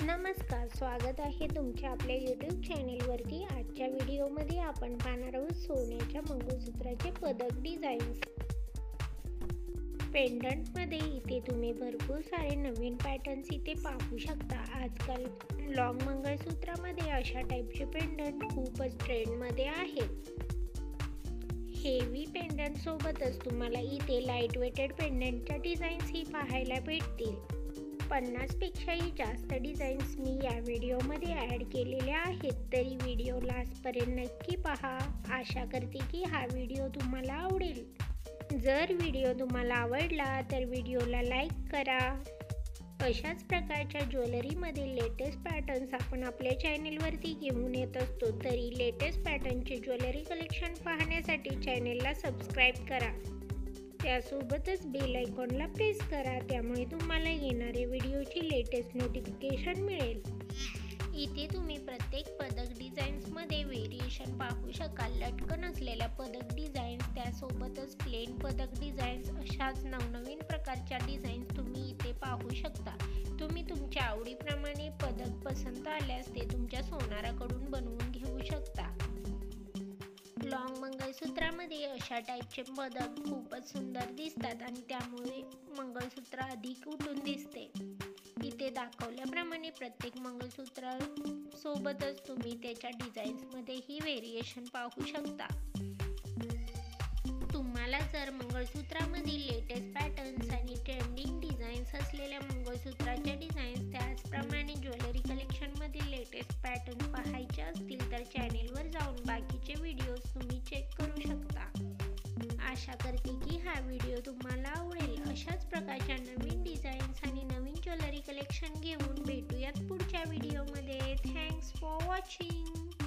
नमस्कार, स्वागत आहे तुमच्या आपल्या यूट्यूब चॅनेलवरती। आजच्या व्हिडिओमध्ये आपण पाहणार आहोत सोन्याच्या मंगळसूत्राचे पदक डिझाईन्स। पेंडंटमध्ये इथे तुम्ही भरपूर सारे नवीन पॅटर्न्स इथे पाहू शकता। आजकाल लॉंग मंगळसूत्रामध्ये अशा टाईपचे पेंडंट खूपच ट्रेंडमध्ये आहेत। हेवी पेंडंट सोबतच तुम्हाला इथे लाईट वेटेड पेंडंटच्या डिझाईन्स ही पाहायला भेटतील। 50 पेक्षाही जास्त डिझाईन्स मी या व्हिडिओमध्ये ॲड केलेल्या आहेत, तरी व्हिडिओ लास्टपर्यंत नक्की पहा। आशा करते की हा व्हिडिओ तुम्हाला आवडेल। जर व्हिडिओ तुम्हाला आवडला तर व्हिडिओला लाईक करा। अशाच प्रकारच्या ज्वेलरीमध्ये लेटेस्ट पॅटर्न्स आपण आपल्या चॅनेलवरती घेऊन येत असतो, तरी लेटेस्ट पॅटर्नचे ज्वेलरी कलेक्शन पाहण्यासाठी चॅनेलला सबस्क्राईब करा। त्यासोबतच बेल आयकॉनला प्रेस करा, त्यामुळे तुम्हाला येणारे व्हिडिओची लेटेस्ट नोटिफिकेशन मिळेल। इथे तुम्ही प्रत्येक पदक डिझाईन्समध्ये व्हेरिएशन पाहू शकाल। लटकन असलेल्या पदक डिझाईन्स, त्यासोबतच प्लेन पदक डिझाईन्स, अशाच नवनवीन प्रकारच्या डिझाईन्स तुम्ही इथे पाहू शकता। तुम्ही तुमच्या आवडीप्रमाणे पदक पसंत आल्यास ते तुमच्या सोनाराकडून बनवून घेऊ शकता। लॉंग मंगळसूत्रामध्ये अशा टाईपचे पदक खूपच सुंदर दिसतात आणि त्यामुळे मंगळसूत्र अधिक उठून दिसते। इथे दाखवल्याप्रमाणे प्रत्येक मंगळसूत्र सोबतच तुम्ही त्याच्या डिझाईन्समध्येही व्हेरिएशन पाहू शकता। तुम्हाला जर मंगळसूत्रामधील लेटेस्ट पॅटर्न्स आणि ट्रेंडिंग डिझाईन्स असलेल्या मंगळसूत्राच्या डिझाईन्स, त्याचप्रमाणे ज्वेलरी कलेक्शनमधील लेटेस्ट पॅटर्न पाहायचे असतील तर चॅनेलवर जाऊन बाकीचे व्हिडिओज तुम्ही चेक करू शकता। आशा करते की हा व्हिडिओ तुम्हाला आवडेल। अशाच प्रकारच्या नवीन डिझाईन्स आणि नवीन ज्वेलरी कलेक्शन घेऊन भेटूयात पुढच्या व्हिडिओमध्ये। Thanks for watching.